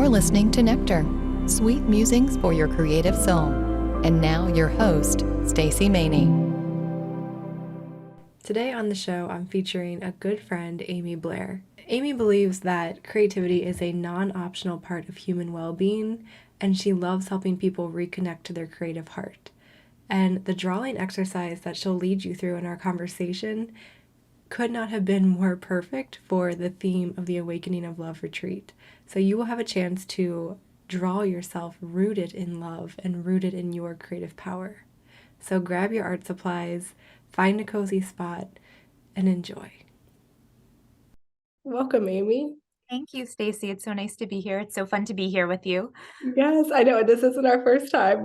You're listening to Nectar, sweet musings for your creative soul. And now your host, Stacey Maney. Today on the show, I'm featuring a good friend, Amy Blair. Amy believes that creativity is a non-optional part of human well-being, and she loves helping people reconnect to their creative heart. And the drawing exercise that she'll lead you through in our conversation could not have been more perfect for the theme of the Awakening of Love retreat. So you will have a chance to draw yourself rooted in love and rooted in your creative power. So grab your art supplies, find a cozy spot, and enjoy. Welcome, Amy. Thank you, Stacey. It's so nice to be here. It's so fun to be here with you. Yes, I know. This isn't our first time.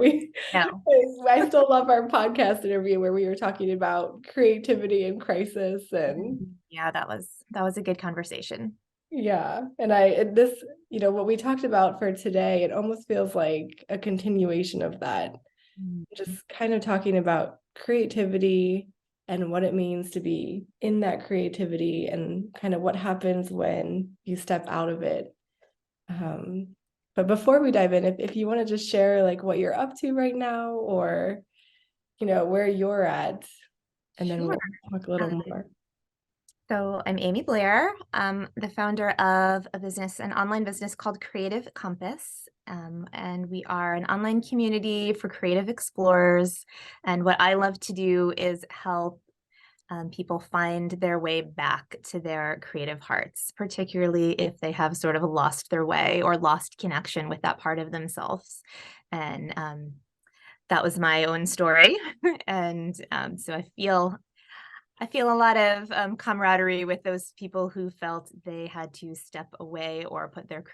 No. I still love our podcast interview where we were talking about creativity and crisis, and Yeah, that was a good conversation. yeah. And what we talked about for today, it almost feels like a continuation of that. Just kind of talking about creativity and what it means to be in that creativity and kind of what happens when you step out of it. But before we dive in, if you want to just share like what you're up to right now, or where you're at, and then we'll talk a little more. So I'm Amy Blair. I'm the founder of an online business called Creative Compass. And we are an online community for creative explorers. And what I love to do is help people find their way back to their creative hearts, particularly if they have sort of lost their way or lost connection with that part of themselves. And that was my own story. And so I feel a lot of camaraderie with those people who felt they had to step away or put their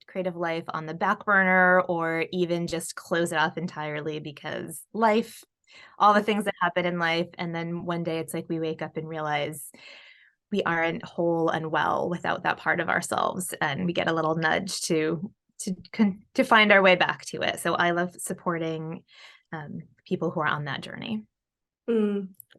creative life on the back burner, or even just close it off entirely because all the things that happen in life. And then one day it's like we wake up and realize we aren't whole and well without that part of ourselves. And we get a little nudge to find our way back to it. So I love supporting people who are on that journey.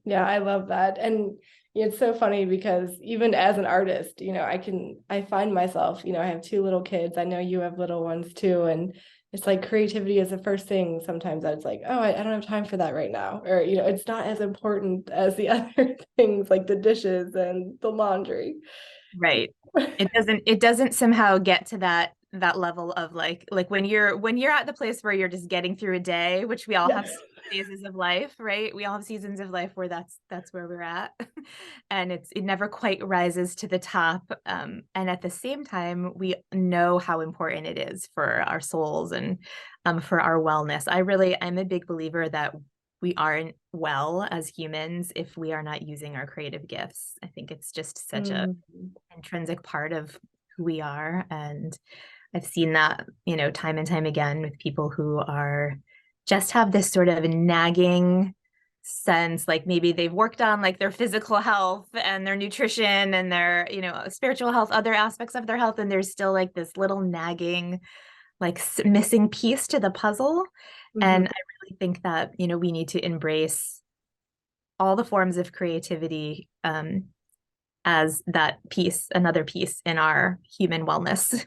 Yeah, I love that. And it's so funny because even as an artist, I find myself, I have 2 little kids. I know you have little ones too. And it's like creativity is the first thing. Sometimes I was like, oh, I don't have time for that right now. Or, it's not as important as the other things like the dishes and the laundry. Right. It doesn't somehow get to that level of like when you're at the place where you're just getting through a day, which we all have phases of life, right? We all have seasons of life where that's where we're at. And it never quite rises to the top. And at the same time, we know how important it is for our souls and for our wellness. I'm a big believer that we aren't well as humans if we are not using our creative gifts. I think it's just such a intrinsic part of who we are. And I've seen that, time and time again with people who just have this sort of nagging sense, like maybe they've worked on like their physical health and their nutrition and their, spiritual health, other aspects of their health. And there's still like this little nagging, like missing piece to the puzzle. And I really think that, we need to embrace all the forms of creativity as that piece, another piece in our human wellness.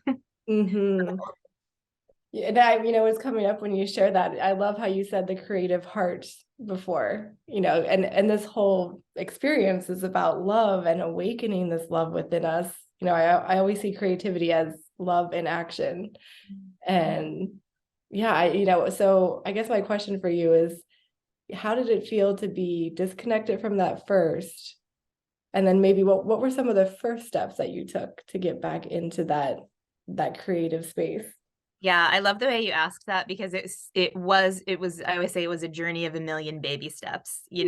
Yeah, and what's coming up when you share that, I love how you said the creative heart before, and this whole experience is about love and awakening this love within us. I always see creativity as love in action. And yeah, so I guess my question for you is, how did it feel to be disconnected from that first? And then maybe what were some of the first steps that you took to get back into that creative space? Yeah, I love the way you asked that because it was I always say it was a journey of a million baby steps. We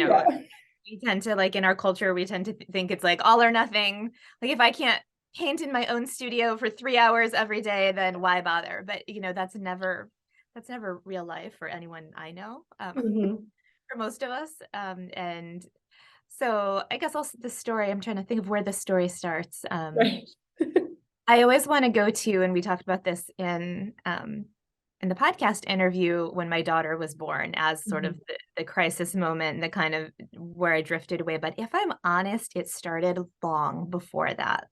tend to, like, in our culture, we tend to think it's like all or nothing. Like, if I can't paint in my own studio for 3 hours every day, then why bother? But that's never real life for anyone I know, for most of us. And so I guess also the story, I'm trying to think of where the story starts. Right. I always want to go to, and we talked about this in the podcast interview, when my daughter was born, as sort of the crisis moment, the kind of where I drifted away. But if I'm honest, it started long before that.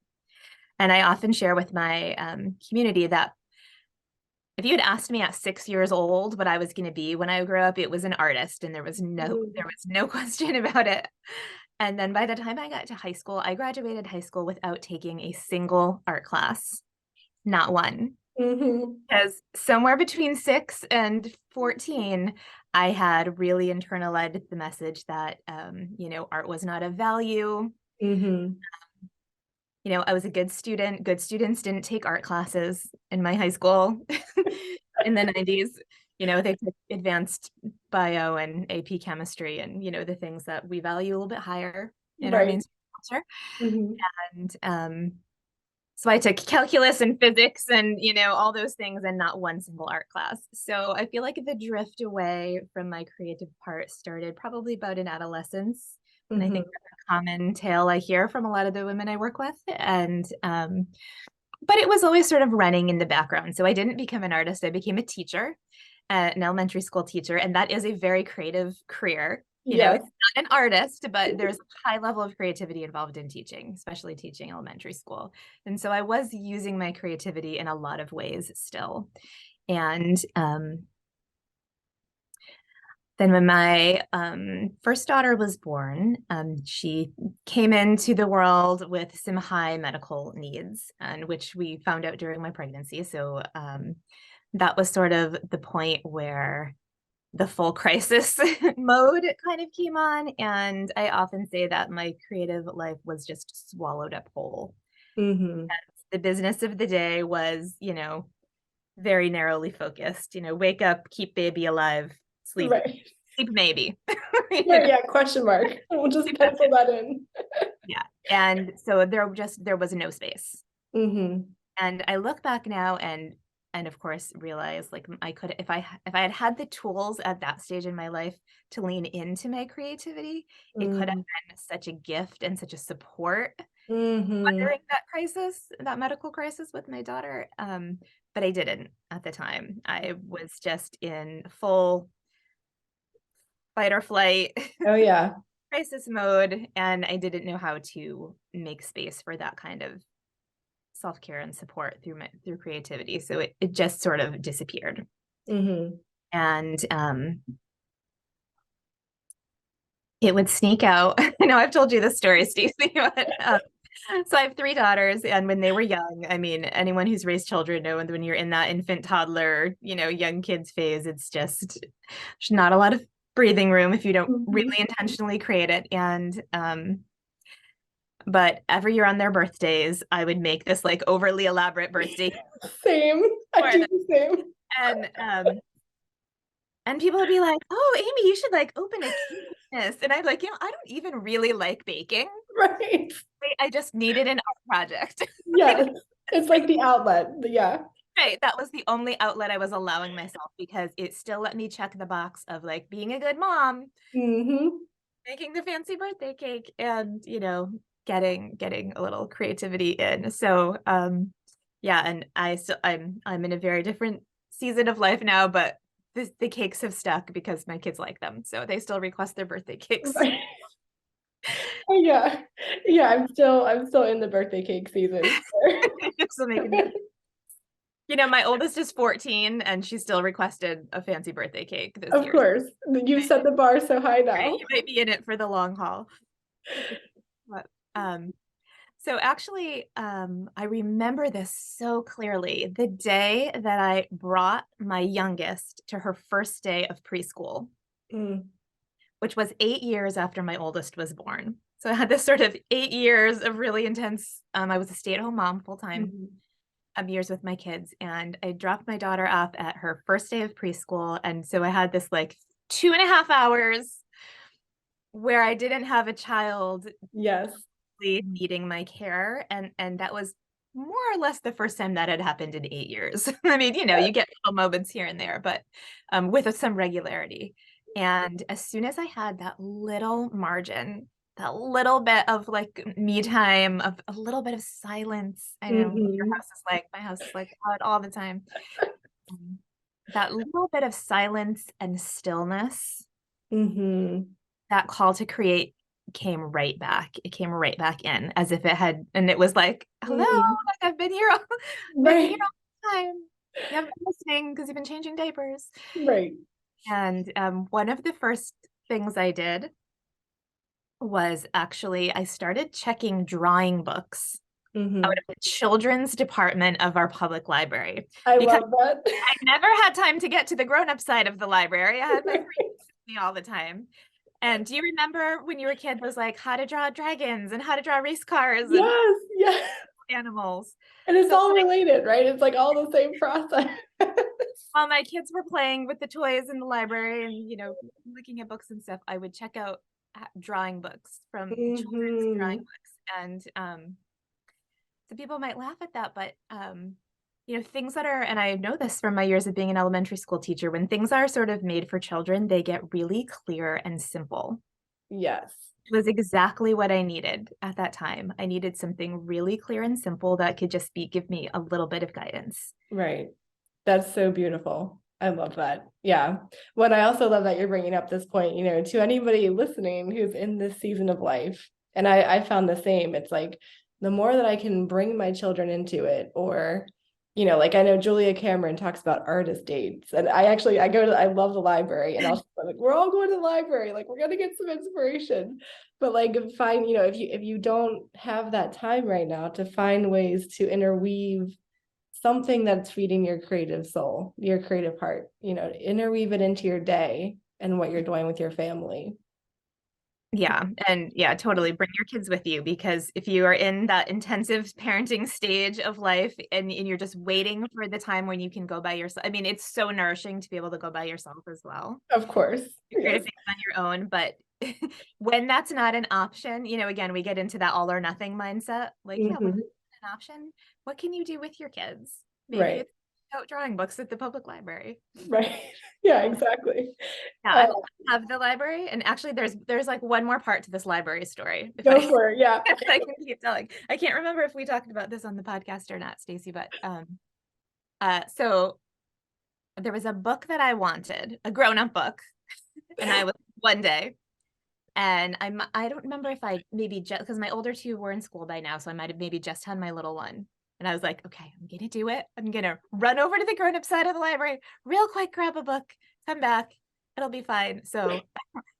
And I often share with my community that if you had asked me at 6 years old what I was going to be when I grew up, it was an artist, and there was no question about it. And then by the time I got to high school, I graduated high school without taking a single art class, not one. Because somewhere between 6 and 14, I had really internalized the message that, art was not of value. I was a good student. Good students didn't take art classes in my high school in the 90s. They took advanced bio and AP chemistry and, the things that we value a little bit higher in our mainstream culture. And so I took calculus and physics and, all those things, and not one single art class. So I feel like the drift away from my creative part started probably about in adolescence. And I think that's a common tale I hear from a lot of the women I work with. And, but it was always sort of running in the background. So I didn't become an artist. I became a teacher, an elementary school teacher. And that is a very creative career. It's not an artist, but there's a high level of creativity involved in teaching, especially teaching elementary school. And so I was using my creativity in a lot of ways still. And then when my first daughter was born, she came into the world with some high medical needs, and which we found out during my pregnancy. So that was sort of the point where the full crisis mode kind of came on. And I often say that my creative life was just swallowed up whole. The business of the day was, very narrowly focused, wake up, keep baby alive, sleep, sleep maybe. Question mark. We'll just pencil that in. And so there was no space. And I look back now and of course realize, like, I could, if I had the tools at that stage in my life to lean into my creativity, it could have been such a gift and such a support during that medical crisis with my daughter. But I didn't at the time. I was just in full fight or flight crisis mode, and I didn't know how to make space for that kind of self-care and support through creativity. So it just sort of disappeared. And it would sneak out. I know I've told you this story, Stacey, but so I have 3 daughters, and when they were young, I mean, anyone who's raised children know when you're in that infant, toddler, young kids phase, it's just there's not a lot of breathing room if you don't really intentionally create it. And but every year on their birthdays, I would make this like overly elaborate birthday. Same. I do the same. And people would be like, "Oh, Amy, you should like open a cake business." And I'm like, I don't even really like baking. Right. I just needed an art project. Yes. It's like the outlet. Right. That was the only outlet I was allowing myself, because it still let me check the box of like being a good mom, making the fancy birthday cake, and getting a little creativity in. So and I'm in a very different season of life now, but the cakes have stuck because my kids like them, so they still request their birthday cakes. Right. I'm still in the birthday cake season. Still making it. My oldest is 14, and she still requested a fancy birthday cake this year. Of course, you set the bar so high now. Right? You might be in it for the long haul. But, so actually, I remember this so clearly. The day that I brought my youngest to her first day of preschool, which was 8 years after my oldest was born. So I had this sort of 8 years of really intense, I was a stay-at-home mom full-time, years with my kids. And I dropped my daughter off at her first day of preschool. And so I had this like 2.5 hours where I didn't have a child needing my care. And that was more or less the first time that had happened in 8 years. I mean, you get little moments here and there, but with some regularity. And as soon as I had that little margin, that little bit of like me time, of a little bit of silence. I know your house is like, my house is like all the time. That little bit of silence and stillness, that call to create came right back. It came right back in, as if it had, and it was like, hello, like I've been here all the time. You haven't been listening because you've been changing diapers. Right. And one of the first things I did was actually I started checking drawing books out Mhm. of the children's department of our public library I because love that. I never had time to get to the grown-up side of the librry. I had my friends with me all the time. And do you remember when you were a kid, those like how to draw dragons and how to draw race cars and Yes, yes. animals? And it's So all related, right? It's like all the same process. while my kids were playing with the toys in the library and, looking at books and stuff, I would check out drawing books from children's drawing Mhm. books. And so people might laugh at that, but things that are, and I know this from my years of being an elementary school teacher, when things are sort of made for children, they get really clear and simple. Yes. It was exactly what I needed at that time. I needed something really clear and simple that could just give me a little bit of guidance. Right. That's so beautiful. I love that. Yeah. What I also love that you're bringing up this point, to anybody listening who's in this season of life. And I found the same. It's like the more that I can bring my children into it, or, like I know Julia Cameron talks about artist dates. And I love the library, and I'll just like, we're all going to the library, like we're gonna get some inspiration. But like find, if you don't have that time right now, to find ways to interweave something that's feeding your creative soul, your creative heart, interweave it into your day and what you're doing with your family. Yeah. And yeah, totally bring your kids with you, because if you are in that intensive parenting stage of life and you're just waiting for the time when you can go by yourself. I mean, it's so nourishing to be able to go by yourself as well. Of course. Your Yes. creative things on your own. But when that's not an option, again, we get into that all or nothing mindset. Like, yeah, when Mhm. it's an option, what can you do with your kids? Maybe Right. it's out drawing books at the public library. Right. Yeah, exactly. Yeah, Uh, I love the library. And actually there's like one more part to this library story. go for it. Yeah. If I can keep telling. I can't remember if we talked about this on the podcast or not, Stacey, but so there was a book that I wanted, a grown-up book, and I was one day, and I don't remember if I maybe just because my older two were in school by now, so I might have maybe just had my little one. And I was like, okay, I'm gonna do it. I'm gonna run over to the grown-up side of the library, real quick, grab a book, come back, it'll be fine. So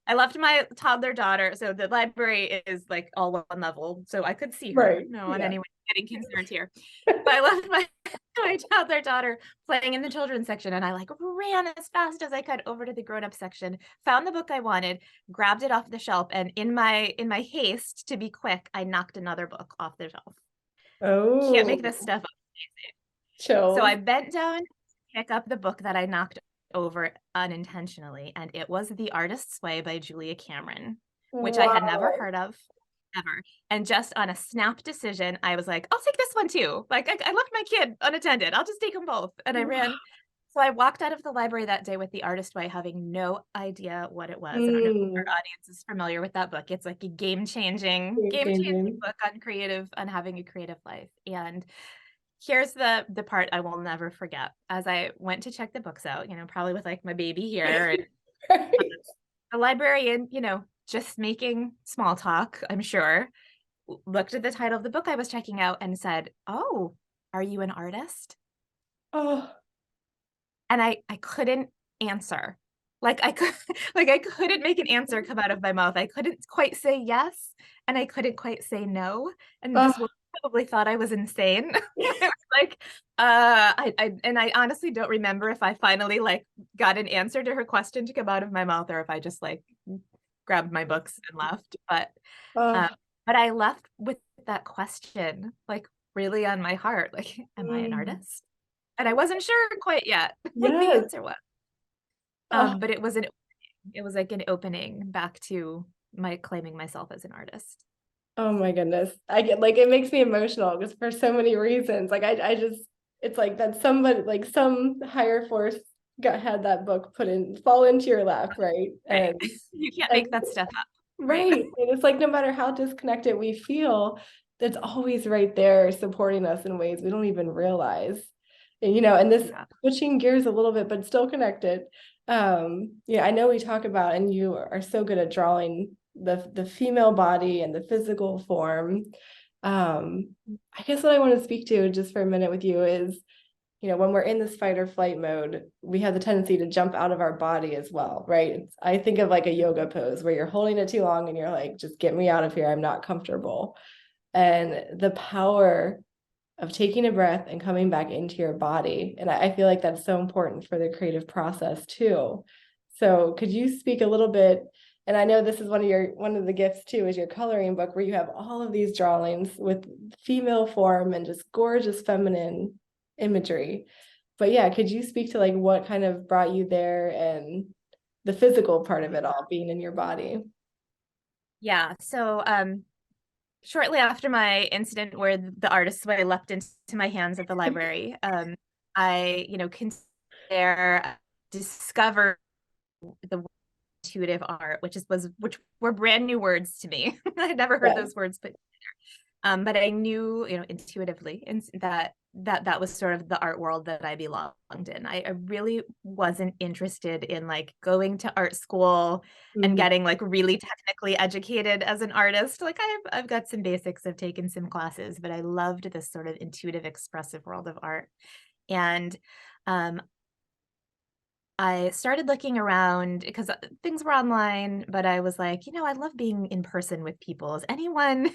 I left my toddler daughter. So the library is like all one level, so I could see her. Right. No one Yeah. anyone getting concerned here. But I left my toddler daughter playing in the children's section, and I like ran as fast as I could over to the grown-up section, found the book I wanted, grabbed it off the shelf, and in my haste to be quick, I knocked another book off the shelf. Can't Oh, make this stuff up. So I chills. bent down to pick up the book that I knocked over unintentionally, and it was The Artist's Way by Julia Cameron, which I had never Wow. heard of ever. And just on a snap decision, I was like, I'll take this one too. Like I left my kid unattended. I'll just take them both. And I ran. So I walked out of the library that day with The Artist's Way, having no idea what it was. I don't know if our audience is familiar with that book. It's like a game-changing Game. book on having a creative life. And here's the part I will never forget. As I went to check the books out, probably with like my baby here, and Right. the librarian, just making small talk, I'm sure, looked at the title of the book I was checking out and said, "Oh, are you an artist?" Oh, And I couldn't answer. Like I could like I couldn't make an answer come out of my mouth. I couldn't quite say yes, and I couldn't quite say no. And this oh, woman probably thought I was insane. It was like, I honestly don't remember if I finally like got an answer to her question to come out of my mouth, or if I just like grabbed my books and left. oh. Um, but I left with that question like really on my heart. Like, am I an Mm. artist? And I wasn't sure quite yet what the Yes. answer was. Oh, But it was like an opening back to my claiming myself as an artist. oh my goodness. I get like it makes me emotional because for so many reasons. Like I just it's like that somebody like some higher force had that book fall into your lap, right? Right. And You can't and make that stuff up. Right. right. And it's like no matter how disconnected we feel, it's always right there supporting us in ways we don't even realize. And this Yeah. switching gears a little bit, but still connected. Yeah, I know we talk about, and you are so good at drawing the female body and the physical form. I guess what I want to speak to just for a minute with you is when we're in this fight or flight mode, we have the tendency to jump out of our body as well, right? I think of like a yoga pose where you're holding it too long and you're like, just get me out of here. I'm not comfortable. And the power of taking a breath and coming back into your body. And I feel like that's so important for the creative process too. So could you speak a little bit? And I know this is one of the gifts too, is your coloring book, where you have all of these drawings with female form and just gorgeous feminine imagery. But yeah, could you speak to like what kind of brought you there and the physical part of it all being in your body? Yeah. So shortly after my incident where the artist's way leapt into my hands at the library, I, there discovered the intuitive art, which were brand new words to me. I had never heard those words put together. But I knew, intuitively that was sort of the art world that I belonged in. I really wasn't interested in like going to art school and getting like really technically educated as an artist. Like I've got some basics, I've taken some classes, but I loved this sort of intuitive, expressive world of art. And I started looking around because things were online, but I was like, I love being in person with people. Is anyone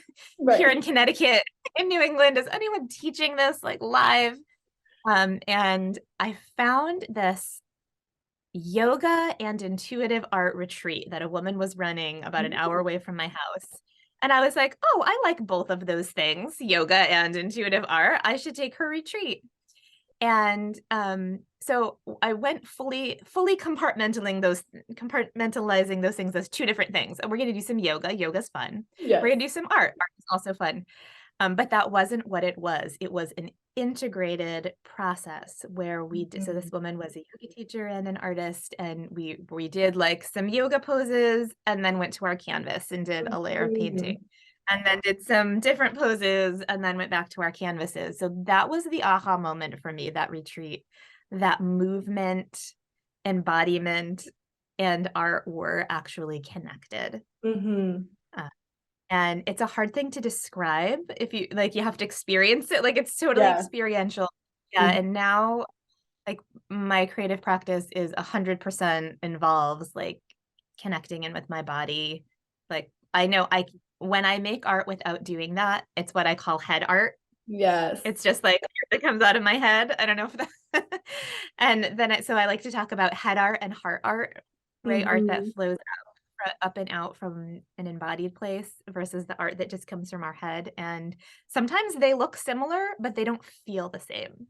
here in Connecticut, in New England, is anyone teaching this like live? And I found this yoga and intuitive art retreat that a woman was running about an hour away from my house. And I was like, oh, I like both of those things, yoga and intuitive art. I should take her retreat. And so I went fully compartmentalizing those things as two different things. And we're going to do some yoga. Yoga's fun. Yes. We're going to do some art. Art is also fun. But that wasn't what it was. It was an integrated process where we did, so this woman was a yoga teacher and an artist, and we did like some yoga poses and then went to our canvas and did a layer of painting. And then did some different poses and then went back to our canvases. So that was the aha moment for me, that retreat, that movement, embodiment, and art were actually connected. And it's a hard thing to describe if you have to experience it. Like it's totally experiential. Yeah. And now like my creative practice is 100% involves like connecting in with my body. Like I know when I make art without doing that, it's what I call head art. Yes. It's just like it comes out of my head. I don't know if that. And then so I like to talk about head art and heart art, right? Art that flows up and out from an embodied place versus the art that just comes from our head. And sometimes they look similar, but they don't feel the same.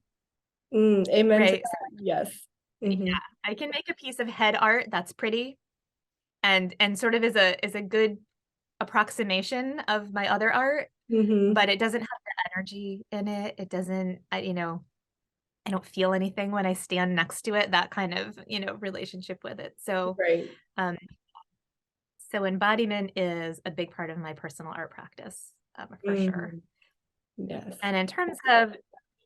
Amen. Right? Yes. Yeah, I can make a piece of head art that's pretty and sort of is a good approximation of my other art, but it doesn't have the energy in it. It doesn't, I don't feel anything when I stand next to it, that kind of, relationship with it. So, so embodiment is a big part of my personal art practice, for sure. Yes. And in terms of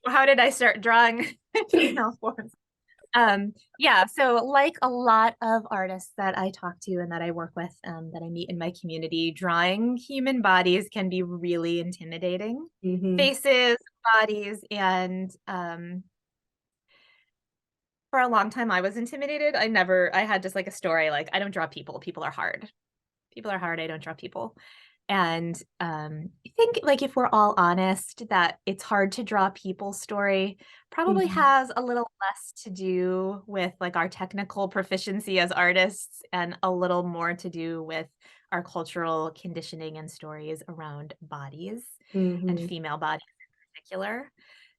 how did I start drawing female forms? Yeah, so like a lot of artists that I talk to and that I work with, that I meet in my community, drawing human bodies can be really intimidating. Faces, bodies, and for a long time I was intimidated. I had just like a story, like I don't draw people. People are hard. People are hard. I don't draw people. And I think like if we're all honest, that it's hard to draw people's story probably has a little less to do with like our technical proficiency as artists and a little more to do with our cultural conditioning and stories around bodies and female bodies in particular,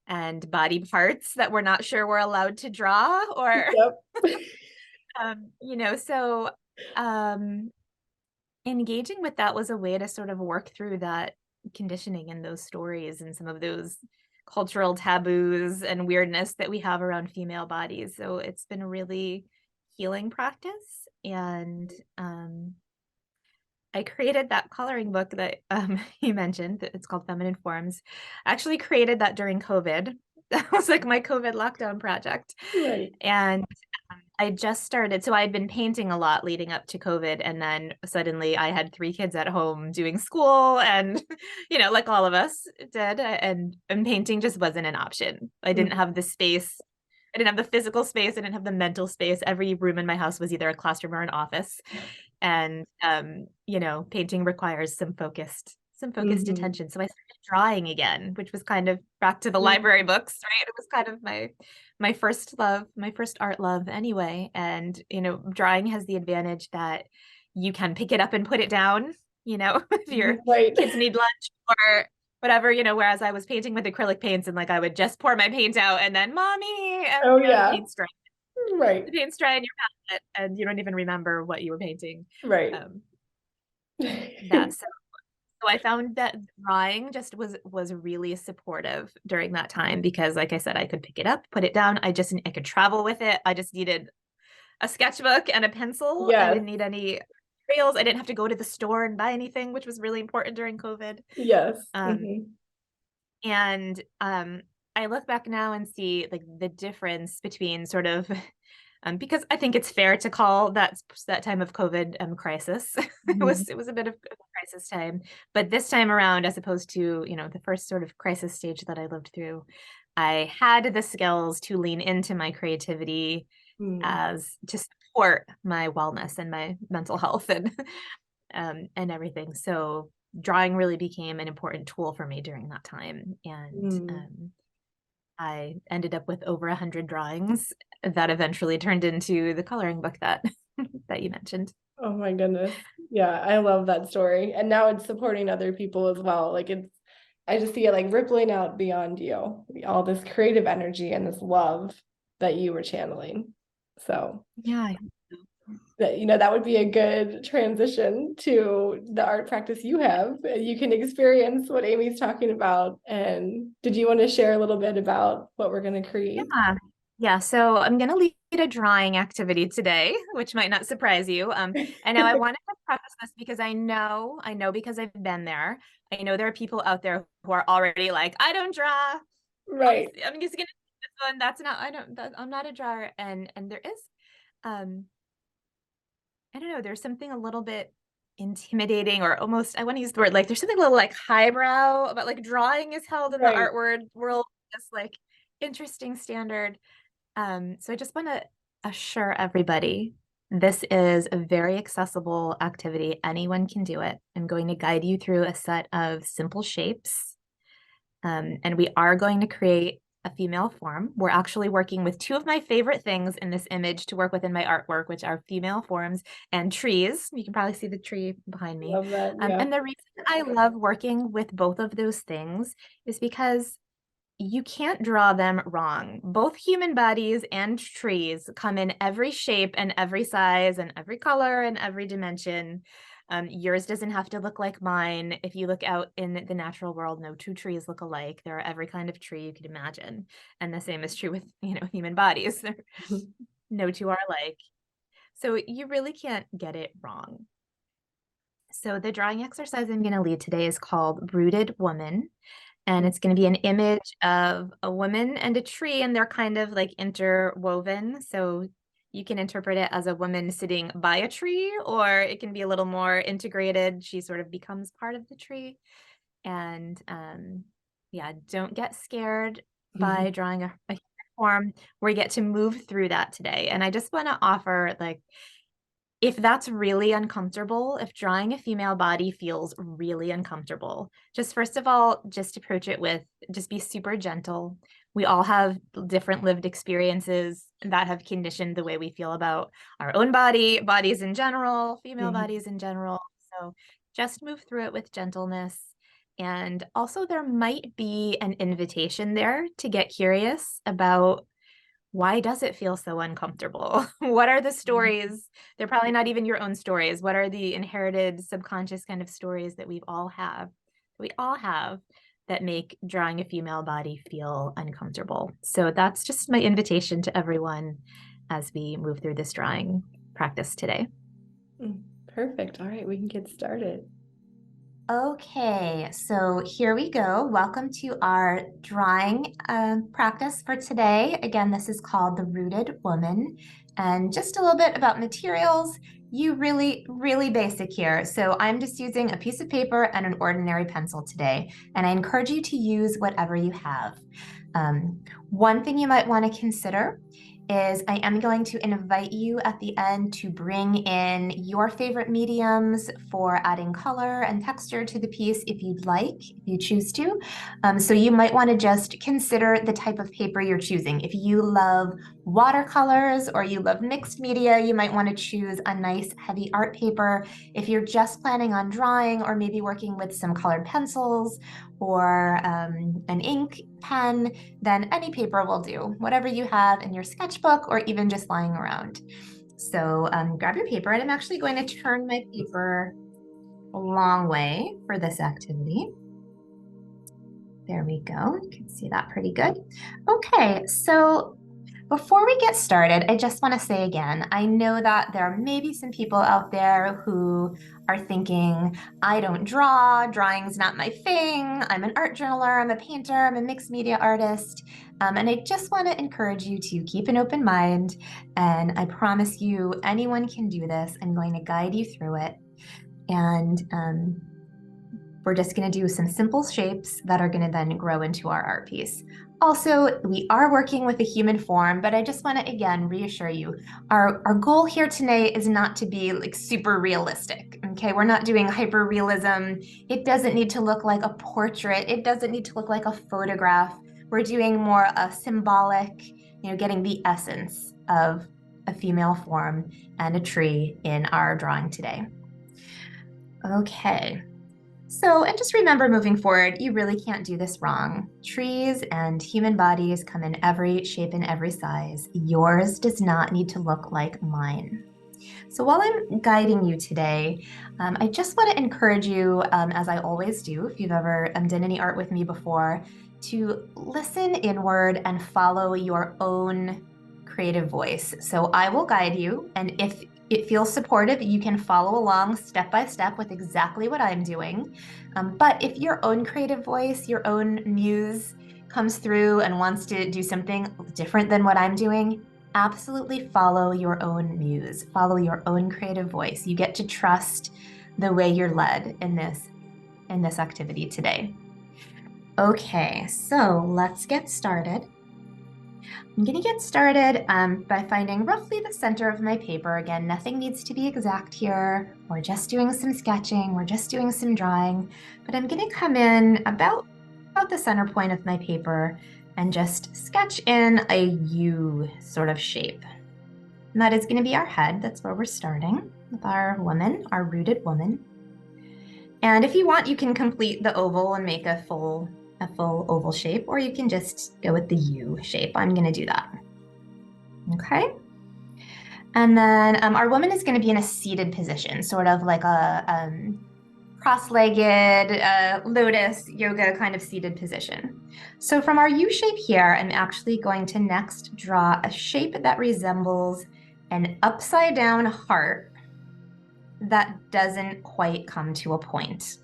and body parts that we're not sure we're allowed to draw or, so engaging with that was a way to sort of work through that conditioning and those stories and some of those cultural taboos and weirdness that we have around female bodies. So it's been a really healing practice. And I created that coloring book that you mentioned. It's called Feminine Forms. I actually created that during COVID. That was like my COVID lockdown project. Right. And I just started. So I had been painting a lot leading up to COVID. And then suddenly I had 3 kids at home doing school and, like all of us did. And painting just wasn't an option. I didn't have the space. I didn't have the physical space. I didn't have the mental space. Every room in my house was either a classroom or an office. And, painting requires some focused attention. So I started drawing again, which was kind of back to the library books, right? It was kind of my first love, my first art love anyway. And, drawing has the advantage that you can pick it up and put it down, if your kids need lunch or whatever, whereas I was painting with acrylic paints and like I would just pour my paint out and then mommy, and the paint's dry. Right. The paint's dry in your palette and you don't even remember what you were painting. Right. So I found that drawing just was really supportive during that time because, like I said, I could pick it up, put it down. I could travel with it. I just needed a sketchbook and a pencil. Yes. I didn't need any materials. I didn't have to go to the store and buy anything, which was really important during COVID. Yes. And I look back now and see like the difference between sort of because I think it's fair to call that time of COVID crisis. It was a bit of a crisis time, but this time around, as opposed to the first sort of crisis stage that I lived through, I had the skills to lean into my creativity as to support my wellness and my mental health and everything. So drawing really became an important tool for me during that time, and I ended up with over 100 drawings that eventually turned into the coloring book that you mentioned. Oh my goodness. Yeah, I love that story. And now it's supporting other people as well. Like I just see it like rippling out beyond you, all this creative energy and this love that you were channeling. So yeah, that would be a good transition to the art practice you have. You can experience what Amy's talking about. And did you want to share a little bit about what we're going to create? Yeah. So I'm going to lead a drawing activity today, which might not surprise you. And now I wanted to preface this because I know because I've been there. I know there are people out there who are already like, I don't draw. Right. I'm just going to do this one. I'm not a drawer. And there is, I don't know, there's something a little bit intimidating or almost, I want to use the word, like there's something a little like highbrow about like drawing is held in the art world, this like interesting standard. So I just want to assure everybody, this is a very accessible activity. Anyone can do it. I'm going to guide you through a set of simple shapes. And we are going to create a female form. We're actually working with 2 of my favorite things in this image to work with in my artwork, which are female forms and trees. You can probably see the tree behind me. Love that, yeah. And the reason I love working with both of those things is because you can't draw them wrong. Both human bodies and trees come in every shape and every size and every color and every dimension. Yours doesn't have to look like mine. If you look out in the natural world, no 2 trees look alike. There are every kind of tree you could imagine. And the same is true with, human bodies. No 2 are alike. So you really can't get it wrong. So the drawing exercise I'm going to lead today is called Rooted Woman. And it's going to be an image of a woman and a tree, and they're kind of like interwoven. So you can interpret it as a woman sitting by a tree, or it can be a little more integrated. She sort of becomes part of the tree. And don't get scared by drawing a human form. We get to move through that today. And I just want to offer, like, if that's really uncomfortable, if drawing a female body feels really uncomfortable, just first of all, just approach it with, just be super gentle. We all have different lived experiences that have conditioned the way we feel about our own bodies in general, female bodies in general. So just move through it with gentleness. And also there might be an invitation there to get curious about, why does it feel so uncomfortable? What are the stories? They're probably not even your own stories. What are the inherited subconscious kind of stories that we all have that make drawing a female body feel uncomfortable? So that's just my invitation to everyone as we move through this drawing practice today. Perfect. All right, we can get started. Okay, so here we go. Welcome to our drawing practice for today. Again, this is called The Rooted Woman. And just a little bit about materials. You really basic here. So I'm just using a piece of paper and an ordinary pencil today. And I encourage you to use whatever you have. One thing you might want to consider is I am going to invite you at the end to bring in your favorite mediums for adding color and texture to the piece if you'd like, if you choose to. So you might want to just consider the type of paper you're choosing. If you love watercolors or you love mixed media, you might want to choose a nice heavy art paper. If you're just planning on drawing or maybe working with some colored pencils or an ink pen, then any paper will do, whatever you have in your sketchbook or even just lying around. So grab your paper, and I'm actually going to turn my paper a long way for this activity. There we go. You can see that pretty good. Okay, so before we get started, I just want to say again, I know that there may be some people out there who are thinking, I don't draw, drawing's not my thing, I'm an art journaler, I'm a painter, I'm a mixed media artist, and I just want to encourage you to keep an open mind, and I promise you, anyone can do this. I'm going to guide you through it, and we're just going to do some simple shapes that are going to then grow into our art piece. Also, we are working with a human form, but I just want to again reassure you, our goal here today is not to be like super realistic. Okay, we're not doing hyper realism. It doesn't need to look like a portrait. It doesn't need to look like a photograph. We're doing more a symbolic, getting the essence of a female form and a tree in our drawing today. Okay. So, and just remember moving forward, you really can't do this wrong. Trees and human bodies come in every shape and every size. Yours does not need to look like mine. So while I'm guiding you today, I just want to encourage you, as I always do, if you've ever done any art with me before, to listen inward and follow your own creative voice. So I will guide you, and if it feels supportive, you can follow along step by step with exactly what I'm doing. But if your own creative voice, your own muse comes through and wants to do something different than what I'm doing, absolutely follow your own muse, follow your own creative voice. You get to trust the way you're led in this activity today. Okay, so let's get started. I'm going to get started by finding roughly the center of my paper. Again, nothing needs to be exact here. We're just doing some sketching. We're just doing some drawing. But I'm going to come in about the center point of my paper and just sketch in a U sort of shape. And that is going to be our head. That's where we're starting with our woman, our rooted woman. And if you want, you can complete the oval and make a full oval shape, or you can just go with the U shape. I'm going to do that. Okay. And then our woman is going to be in a seated position, sort of like a cross-legged lotus yoga kind of seated position. So from our U shape here, I'm actually going to next draw a shape that resembles an upside down heart that doesn't quite come to a point.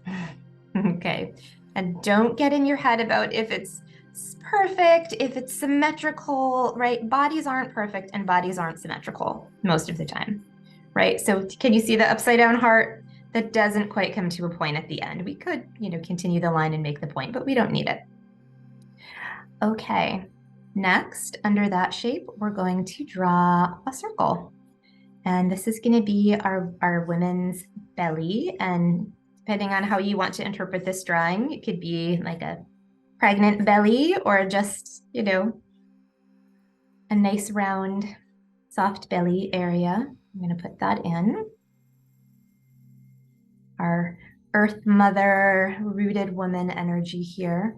Okay. And don't get in your head about if it's perfect, if it's symmetrical, right? Bodies aren't perfect and bodies aren't symmetrical most of the time, right? So can you see the upside down heart that doesn't quite come to a point at the end? We could, continue the line and make the point, but we don't need it. Okay, next, under that shape, we're going to draw a circle. And this is going to be our women's belly, and depending on how you want to interpret this drawing, it could be like a pregnant belly or just, a nice round, soft belly area. I'm going to put that in. Our Earth Mother, rooted woman energy here.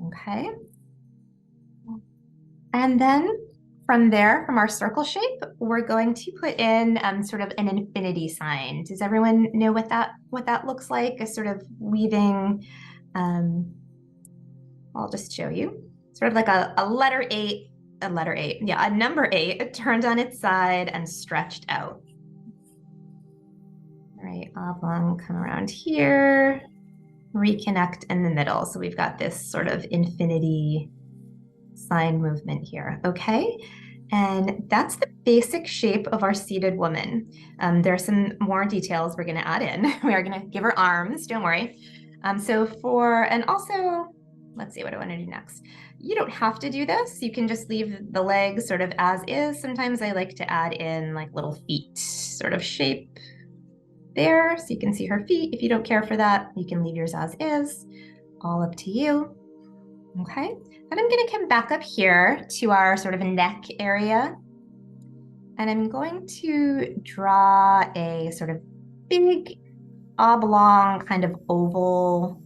Okay. And then from there, from our circle shape, we're going to put in sort of an infinity sign. Does everyone know what that looks like? A sort of weaving, I'll just show you. Sort of like a letter 8, yeah, a number 8 turned on its side and stretched out. All right, oblong, come around here, reconnect in the middle. So we've got this sort of infinity sign movement here, okay? And that's the basic shape of our seated woman. There are some more details we're gonna add in. We are gonna give her arms, don't worry. And also, let's see what I wanna do next. You don't have to do this. You can just leave the legs sort of as is. Sometimes I like to add in like little feet sort of shape there, so you can see her feet. If you don't care for that, you can leave yours as is, all up to you. Okay, then I'm gonna come back up here to our sort of neck area. And I'm going to draw a sort of big oblong kind of oval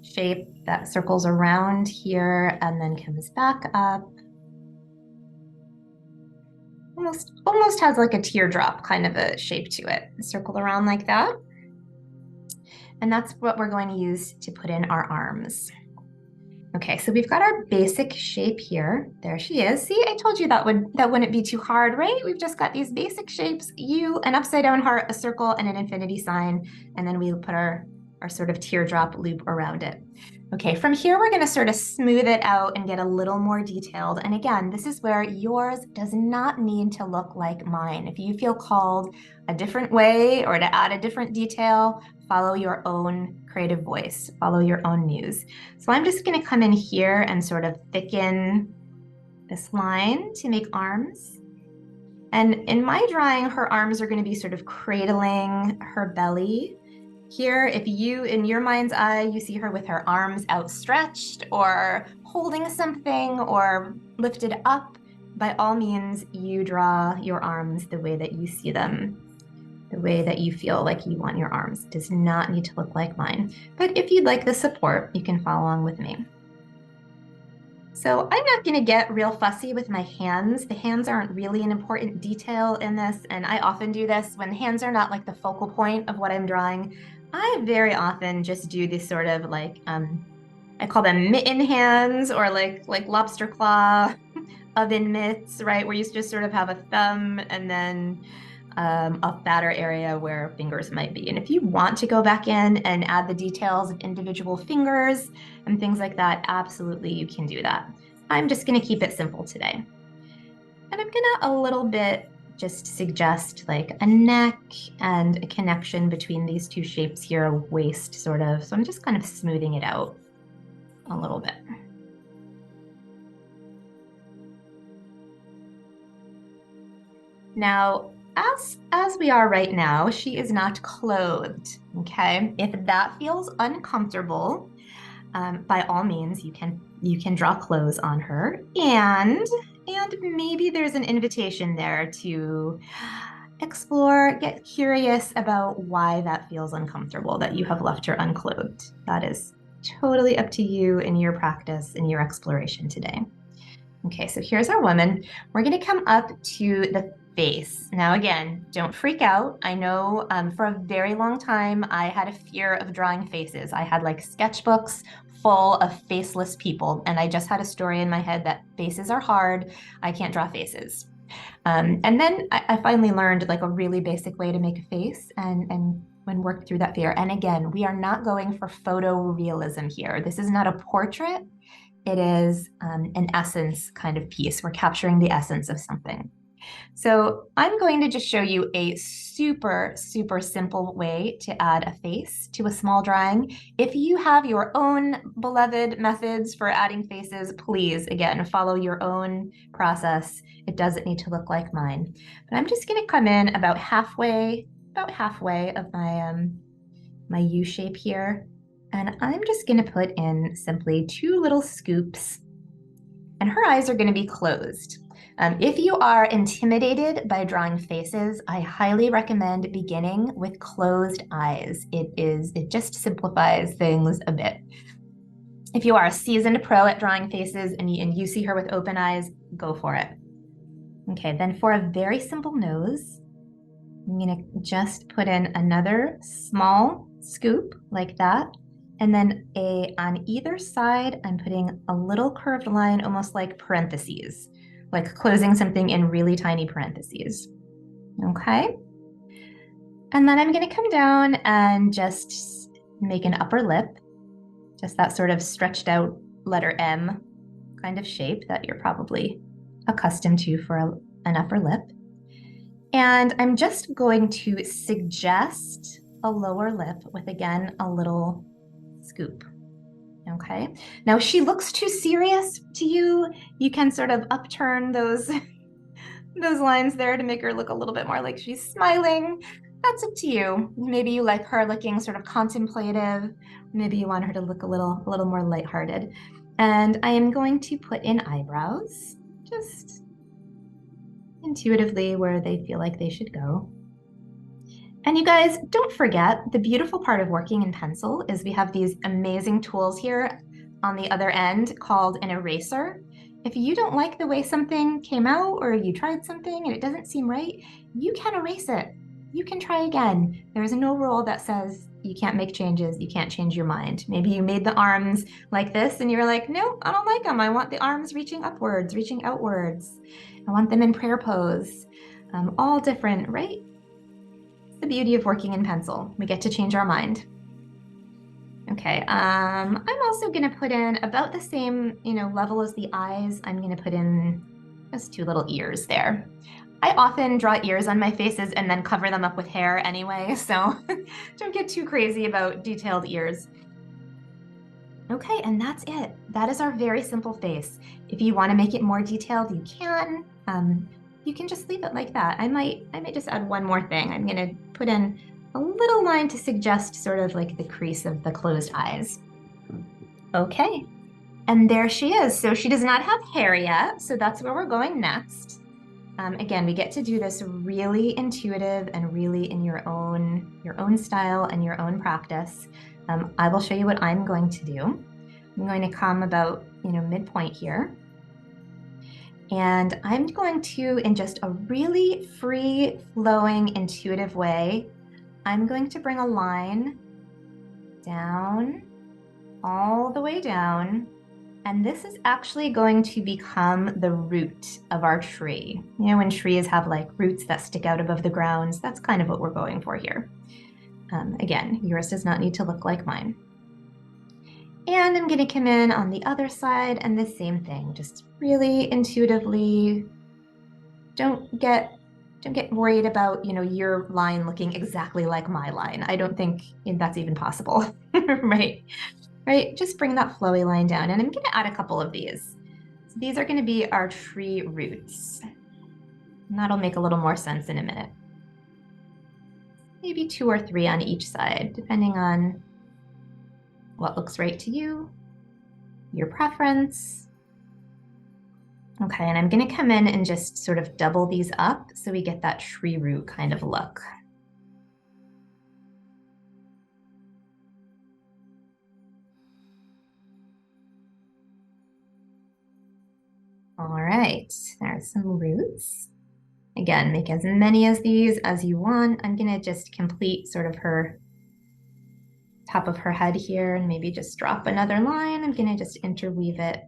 shape that circles around here and then comes back up. Almost has like a teardrop kind of a shape to it. Circle around like that. And that's what we're going to use to put in our arms. Okay, so we've got our basic shape here. There she is. See, I told you that wouldn't be too hard, right? We've just got these basic shapes, an upside down heart, a circle, and an infinity sign. And then we put our sort of teardrop loop around it. Okay, from here, we're gonna sort of smooth it out and get a little more detailed. And again, this is where yours does not need to look like mine. If you feel called a different way or to add a different detail, follow your own creative voice, follow your own muse. So I'm just gonna come in here and sort of thicken this line to make arms. And in my drawing, her arms are gonna be sort of cradling her belly. Here, if you, in your mind's eye, you see her with her arms outstretched or holding something or lifted up, by all means, you draw your arms the way that you see them, the way that you feel like you want your arms. It does not need to look like mine. But if you'd like the support, you can follow along with me. So I'm not gonna get real fussy with my hands. The hands aren't really an important detail in this, and I often do this when hands are not like the focal point of what I'm drawing. I very often just do this sort of like, I call them mitten hands or like lobster claw oven mitts, right? Where you just sort of have a thumb and then a fatter area where fingers might be. And if you want to go back in and add the details of individual fingers and things like that, absolutely you can do that. I'm just gonna keep it simple today. And I'm gonna a little bit just suggest like a neck and a connection between these two shapes here, a waist sort of. So I'm just kind of smoothing it out a little bit. Now, as we are right now, she is not clothed, okay? If that feels uncomfortable, by all means, you can draw clothes on her, and maybe there's an invitation there to explore, get curious about why that feels uncomfortable, that you have left her unclothed. That is totally up to you in your practice, in your exploration today. Okay, so here's our woman. We're gonna come up to the face. Now again, don't freak out. I know for a very long time, I had a fear of drawing faces. I had like sketchbooks full of faceless people, and I just had a story in my head that faces are hard. I can't draw faces. And then I finally learned like a really basic way to make a face and worked through that fear. And again, we are not going for photorealism here. This is not a portrait. It is an essence kind of piece. We're capturing the essence of something. So I'm going to just show you a super, super simple way to add a face to a small drawing. If you have your own beloved methods for adding faces, please, again, follow your own process. It doesn't need to look like mine. But I'm just gonna come in about halfway of my, my U shape here. And I'm just gonna put in simply 2 little scoops, and her eyes are gonna be closed. If you are intimidated by drawing faces, I highly recommend beginning with closed eyes. It just simplifies things a bit. If you are a seasoned pro at drawing faces and you see her with open eyes, go for it. Okay, then for a very simple nose, I'm gonna just put in another small scoop like that. And then on either side, I'm putting a little curved line, almost like parentheses, like closing something in really tiny parentheses, okay? And then I'm gonna come down and just make an upper lip. just that sort of stretched out letter M kind of shape that you're probably accustomed to for an upper lip. And I'm just going to suggest a lower lip with, again, a little scoop. Okay. Now, if she looks too serious to you, you can sort of upturn those lines there to make her look a little bit more like she's smiling. That's up to you. Maybe you like her looking sort of contemplative. Maybe you want her to look a little more lighthearted. And I am going to put in eyebrows, just intuitively where they feel like they should go. And you guys, don't forget, the beautiful part of working in pencil is we have these amazing tools here on the other end called an eraser. If you don't like the way something came out, or you tried something and it doesn't seem right, you can erase it. You can try again. There's no rule that says you can't make changes, you can't change your mind. Maybe you made the arms like this and you're like, no, I don't like them. I want the arms reaching upwards, reaching outwards. I want them in prayer pose. All different, right? It's the beauty of working in pencil. We get to change our mind. Okay, I'm also gonna put in about the same, level as the eyes. I'm gonna put in just 2 little ears there. I often draw ears on my faces and then cover them up with hair anyway, so don't get too crazy about detailed ears. Okay, and that's it. That is our very simple face. If you want to make it more detailed, you can. You can just leave it like that. I might just add one more thing. I'm gonna put in a little line to suggest sort of like the crease of the closed eyes. Okay, and there she is. So she does not have hair yet, so that's where we're going next. Again, we get to do this really intuitive and really in your own style and your own practice. I will show you what I'm going to do. I'm going to come about, midpoint here. And I'm going to, in just a really free flowing, intuitive way, I'm going to bring a line down, all the way down. And this is actually going to become the root of our tree. When trees have like roots that stick out above the ground, that's kind of what we're going for here. Again, yours does not need to look like mine. And I'm going to come in on the other side and the same thing, just really intuitively. Don't get worried about, your line looking exactly like my line. I don't think that's even possible, right? Right, just bring that flowy line down, and I'm going to add a couple of these. So these are going to be our tree roots, and that'll make a little more sense in a minute. Maybe 2 or 3 on each side, depending on what looks right to you, your preference. Okay, and I'm going to come in and just sort of double these up so we get that tree root kind of look. All right, there's some roots. Again, make as many of these as you want. I'm gonna just complete sort of her top of her head here and maybe just drop another line. I'm gonna just interweave it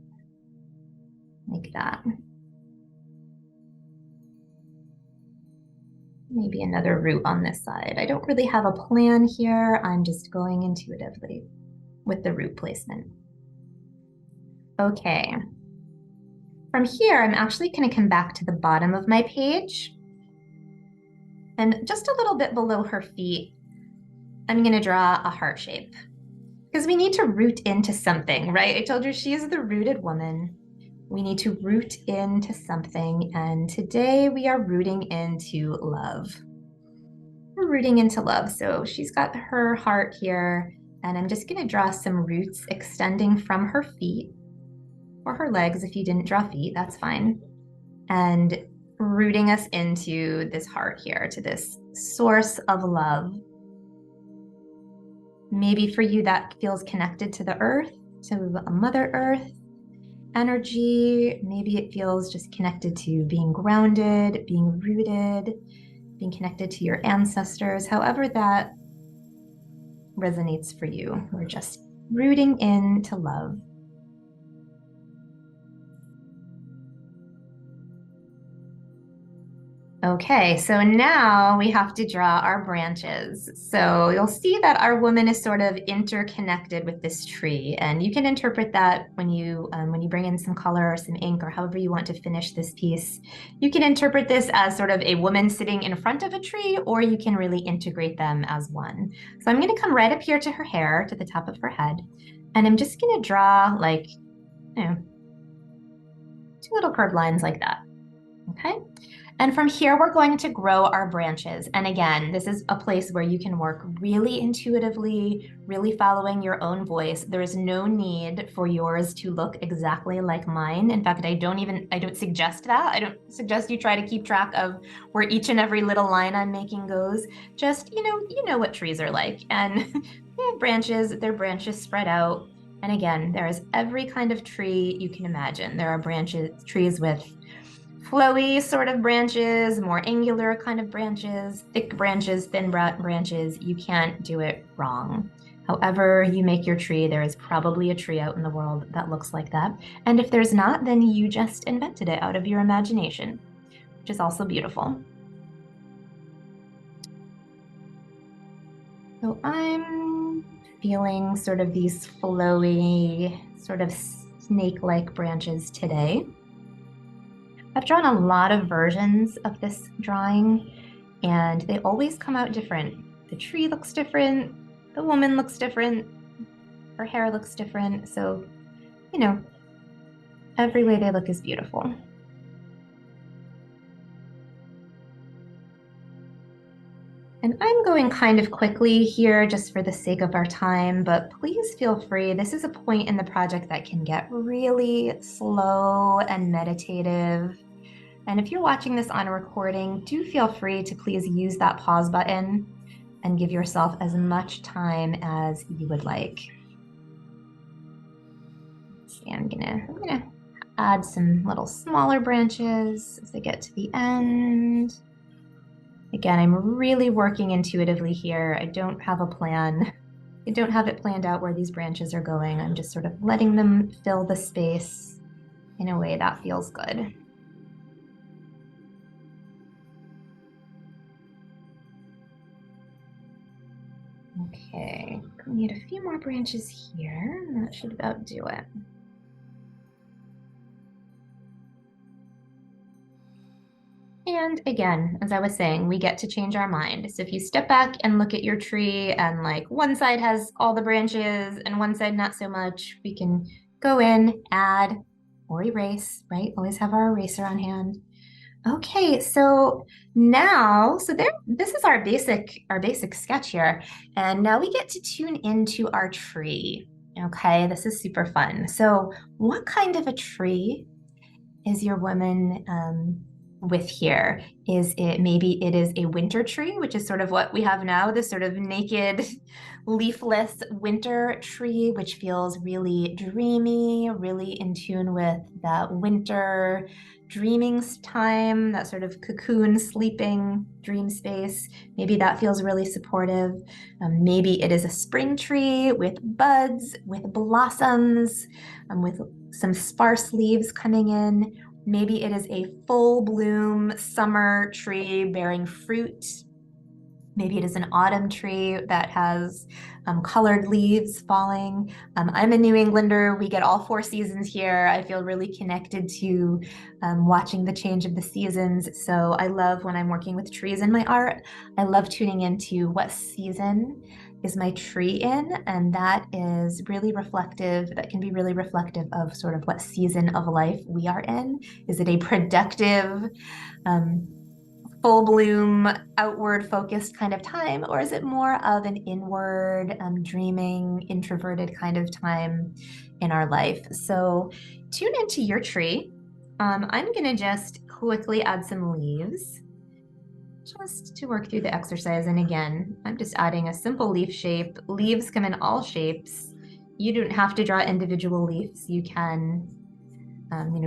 like that. Maybe another root on this side. I don't really have a plan here. I'm just going intuitively with the root placement. Okay. From here, I'm actually going to come back to the bottom of my page. And just a little bit below her feet, I'm going to draw a heart shape. Because we need to root into something, right? I told you she is the rooted woman. We need to root into something. And today we are rooting into love. We're rooting into love. So she's got her heart here. And I'm just going to draw some roots extending from her feet. Or her legs. If you didn't draw feet, that's fine. And rooting us into this heart here, to this source of love. Maybe for you that feels connected to the earth, to a Mother Earth energy. Maybe it feels just connected to being grounded, being rooted, being connected to your ancestors. However that resonates for you. We're just rooting into love. Okay, so now we have to draw our branches. So you'll see that our woman is sort of interconnected with this tree, and you can interpret that when you bring in some color or some ink or however you want to finish this piece. You can interpret this as sort of a woman sitting in front of a tree, or you can really integrate them as one. So I'm going to come right up here to her hair, to the top of her head, and I'm just going to draw like, you know, 2 little curved lines like that. Okay. And from here, we're going to grow our branches. And again, this is a place where you can work really intuitively, really following your own voice. There is no need for yours to look exactly like mine. In fact, I don't suggest that. I don't suggest you try to keep track of where each and every little line I'm making goes. Just, you know what trees are like. And they have branches, their branches spread out. And again, there is every kind of tree you can imagine. There are trees with flowy sort of branches, more angular kind of branches, thick branches, thin branches. You can't do it wrong. However you make your tree, there is probably a tree out in the world that looks like that. And if there's not, then you just invented it out of your imagination, which is also beautiful. So I'm feeling sort of these flowy, sort of snake-like branches today. I've drawn a lot of versions of this drawing, and they always come out different. The tree looks different, the woman looks different, her hair looks different. So, you know, every way they look is beautiful. And I'm going kind of quickly here just for the sake of our time, but please feel free. This is a point in the project that can get really slow and meditative. And if you're watching this on a recording, do feel free to please use that pause button and give yourself as much time as you would like. See, I'm gonna add some little smaller branches as I get to the end. Again, I'm really working intuitively here. I don't have a plan. I don't have it planned out where these branches are going. I'm just sort of letting them fill the space in a way that feels good. Okay, we need a few more branches here, and that should about do it. And again, as I was saying, we get to change our mind. So if you step back and look at your tree and like one side has all the branches and one side not so much, we can go in, add, or erase, right? Always have our eraser on hand. Okay, so now, this is our basic sketch here. And now we get to tune into our tree. Okay, this is super fun. So what kind of a tree is your woman with here? Maybe it is a winter tree, which is sort of what we have now, this sort of naked, leafless winter tree, which feels really dreamy, really in tune with that winter dreaming time, that sort of cocoon sleeping dream space. Maybe that feels really supportive. Maybe it is a spring tree with buds, with blossoms, with some sparse leaves coming in. Maybe it is a full bloom summer tree bearing fruit. Maybe it is an autumn tree that has colored leaves falling. I'm a New Englander. We get all 4 seasons here. I feel really connected to watching the change of the seasons. So I love when I'm working with trees in my art. I love tuning into what season is my tree in, and that is really reflective. That can be really reflective of sort of what season of life we are in. Is it a productive, full bloom, outward focused kind of time, or is it more of an inward, dreaming, introverted kind of time in our life? So tune into your tree. I'm gonna just quickly add some leaves just to work through the exercise. And again, I'm just adding a simple leaf shape. Leaves come in all shapes. You don't have to draw individual leaves. You can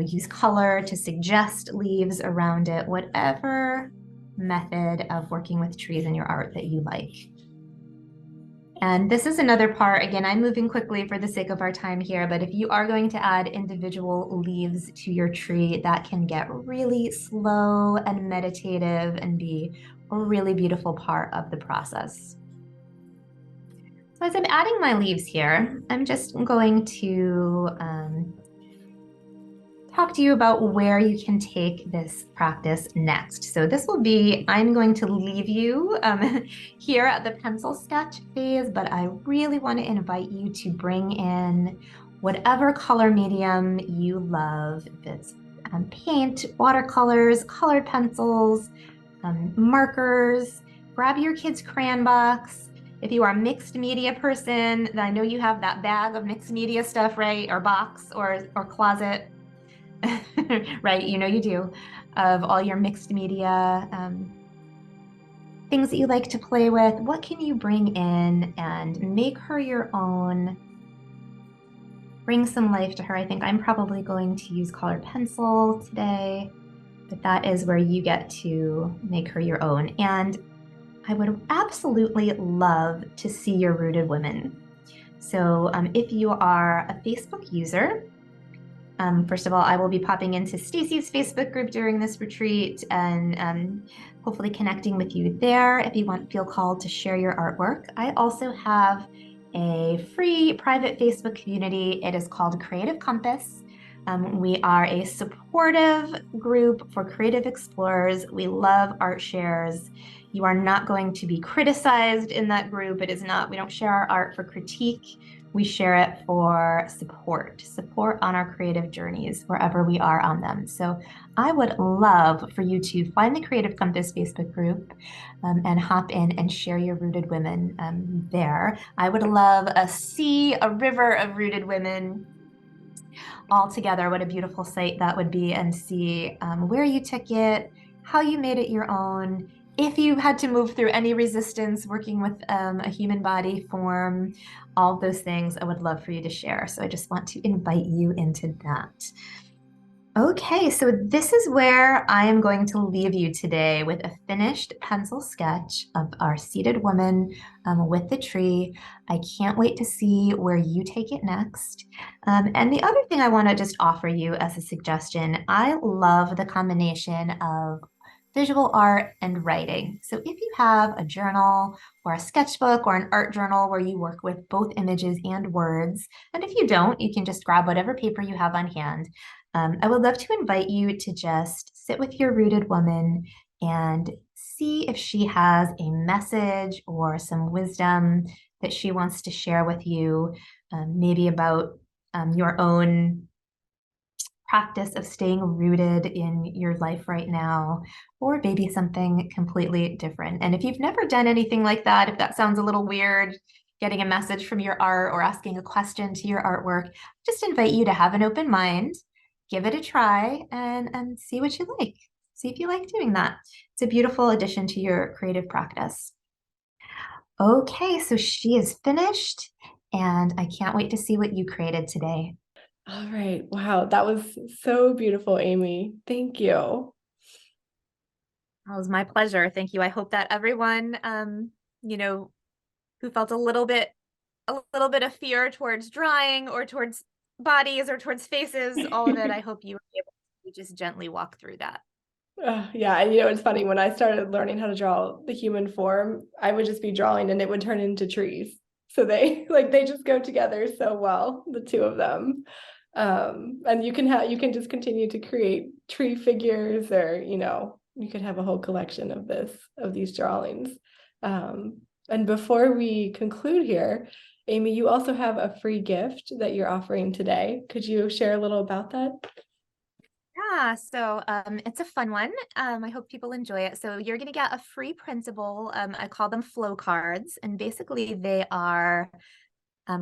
use color to suggest leaves around it, whatever method of working with trees in your art that you like. And this is another part, again, I'm moving quickly for the sake of our time here, but if you are going to add individual leaves to your tree, that can get really slow and meditative and be a really beautiful part of the process. So as I'm adding my leaves here, I'm just going to talk to you about where you can take this practice next. So this will be, I'm going to leave you here at the pencil sketch phase, but I really want to invite you to bring in whatever color medium you love. If it's paint, watercolors, colored pencils, markers, grab your kids' crayon box. If you are a mixed media person, then I know you have that bag of mixed media stuff, right? Or box or closet. Right, you know you do, of all your mixed media things that you like to play with. What can you bring in and make her your own? Bring some life to her. I think I'm probably going to use colored pencil today, but that is where you get to make her your own. And I would absolutely love to see your Rooted Women. So if you are a Facebook user, first of all, I will be popping into Stacy's Facebook group during this retreat and hopefully connecting with you there if you feel called to share your artwork. I also have a free private Facebook community. It is called Creative Compass. We are a supportive group for creative explorers. We love art shares. You are not going to be criticized in that group. It is not, we don't share our art for critique. We share it for support on our creative journeys wherever we are on them. So I would love for you to find the Creative Compass Facebook group and hop in and share your Rooted Women there. I would love a river of Rooted Women all together. What a beautiful sight that would be, and see where you took it, how you made it your own. If you had to move through any resistance working with a human body form, all of those things I would love for you to share. So I just want to invite you into that. Okay, so this is where I am going to leave you today with a finished pencil sketch of our seated woman with the tree. I can't wait to see where you take it next. And the other thing I want to just offer you as a suggestion, I love the combination of visual art and writing. So if you have a journal or a sketchbook or an art journal where you work with both images and words, and if you don't, you can just grab whatever paper you have on hand. I would love to invite you to just sit with your Rooted Woman and see if she has a message or some wisdom that she wants to share with you, maybe about your own practice of staying rooted in your life right now, or maybe something completely different. And if you've never done anything like that, if that sounds a little weird, getting a message from your art or asking a question to your artwork, just invite you to have an open mind, give it a try, and see what you like. See if you like doing that. It's a beautiful addition to your creative practice. Okay, so she is finished, and I can't wait to see what you created today. All right. Wow. That was so beautiful, Amy. Thank you. It was my pleasure. Thank you. I hope that everyone, who felt a little bit of fear towards drawing or towards bodies or towards faces, all of it, I hope you were able to just gently walk through that. Yeah. And it's funny, when I started learning how to draw the human form, I would just be drawing and it would turn into trees. So they just go together so well, the two of them. And you can just continue to create tree figures, or you could have a whole collection of these drawings. And before we conclude here, Amy, you also have a free gift that you're offering today. Could you share a little about that? Yeah, so it's a fun one. I hope people enjoy it. So you're going to get a free printable. I call them flow cards, and basically they are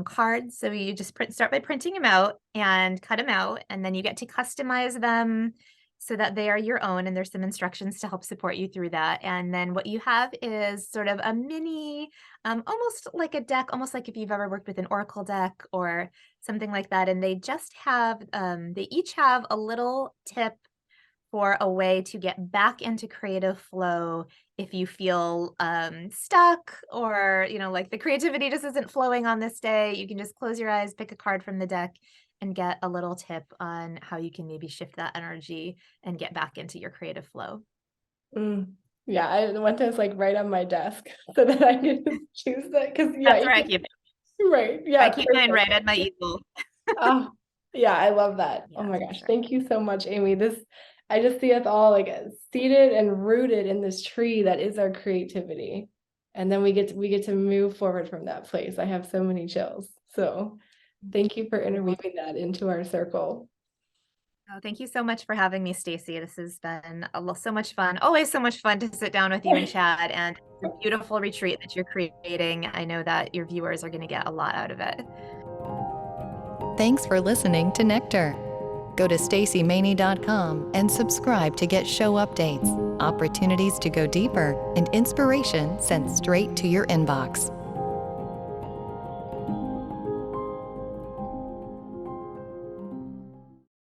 cards. So you just start by printing them out and cut them out, and then you get to customize them so that they are your own, and there's some instructions to help support you through that. And then what you have is sort of a mini, almost like a deck, almost like if you've ever worked with an Oracle deck or something like that. And they just have, they each have a little tip for a way to get back into creative flow if you feel stuck, or, like the creativity just isn't flowing on this day. You can just close your eyes, pick a card from the deck, and get a little tip on how you can maybe shift that energy and get back into your creative flow. Yeah, I want to like right on my desk so that I can just choose that, because That's where I keep it. Right. Yeah. I keep mine right at my easel. Oh, yeah, I love that. Yeah, oh my for gosh. sure. Thank you so much, Amy. I just see us all like seated and rooted in this tree that is our creativity. And then we get to move forward from that place. I have so many chills. So thank you for interweaving that into our circle. Oh, thank you so much for having me, Stacy. This has been so much fun. Always so much fun to sit down with you and chat, and it's a beautiful retreat that you're creating. I know that your viewers are going to get a lot out of it. Thanks for listening to Nectar. Go to stacymaney.com and subscribe to get show updates, opportunities to go deeper, and inspiration sent straight to your inbox.